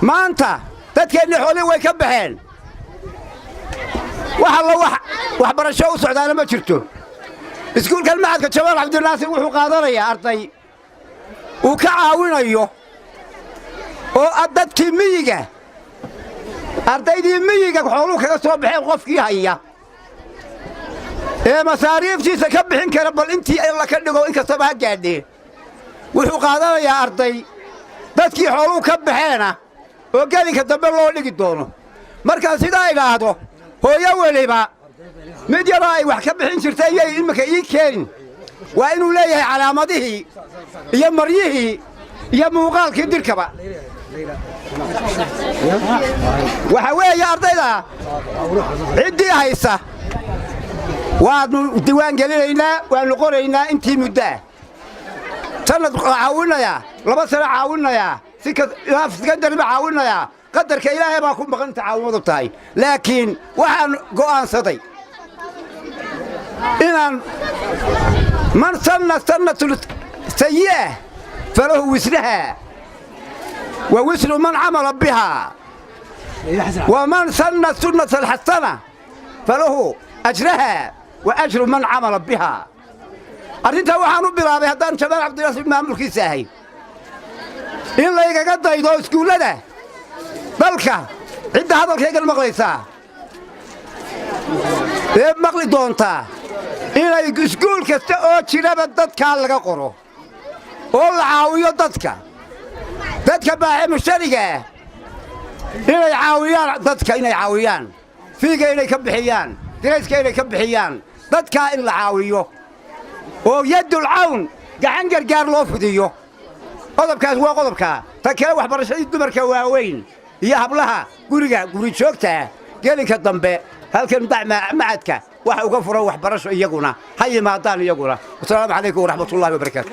maanta dadkeenni xoolihii way ka baxeen wax alla waxbarasho u socdaana ma jirto iskuulkan macadka Jamaal Cabdinaasir wuxuu qaadanayaa arday uu ka caawinayo oo dadkii miyiga ardaydii miyiga xooluhu kaga soo baxeen qofkii haya ee masaariiftiisa ka bixin kara bal intii alla ka dhigo inkastaba ha gaadhee wuxuu qaadanayaa arday dadkii xooluhu ka baxeena oo gelinka dambe loo dhigi doono markaan sidaa idhaahdo hooyo weliba mid yaroo ay wax ka bixin jirtay iyay imika ii keenin waa inuu leeyahay calaamadihii iyo maryihii iyo muuqaalkii dirkaba waxa weeye ardayda ciddii haysa waanu diiwaan gelinaynaa waanu qoraynaa intii muddaa sanad caawinayaa 2 sano caawinayaa sekondari ba caawinayaa qadarka ilaahay baa ku maqan tacaawumadu tahay laakiin waxaan go'aansaday inaan man sanna sannatul sayyi'ah falahu wisraha wa wisru man amala biha wa man sanna sunnatal hasana falahu ajraha wa ajru man amala biha arrinta waxaan u bilaabay haddaan Jamaal Cabdinaasir maamulkiisa ahay in la igaga daydo iskuulada dalka cidda hadalkaygan maqlaysaa ee maqli doontaa inay iskuul kasta oo jiraba dadkaa laga qoro oo la caawiyo dadka baaxe mushariga inay caawiyaan dadka inay caawiyaan fiiga inay ka bixiyaan dirayska inay ka bixiyaan dadkaa in la caawiyo oo yadul cawn gacan gargaar loo fidiyo qodobkaas waa qodobka ta kale waxbarashadii dumarka waaweyn iyo hablaha guri joogta gelinka dambe halkan macadka waxa uga furan waxbarasho iyaguna ha yimaadaan iyaguna. Assalaamu calaykum wa rahmatullaahi wa barakaatuh.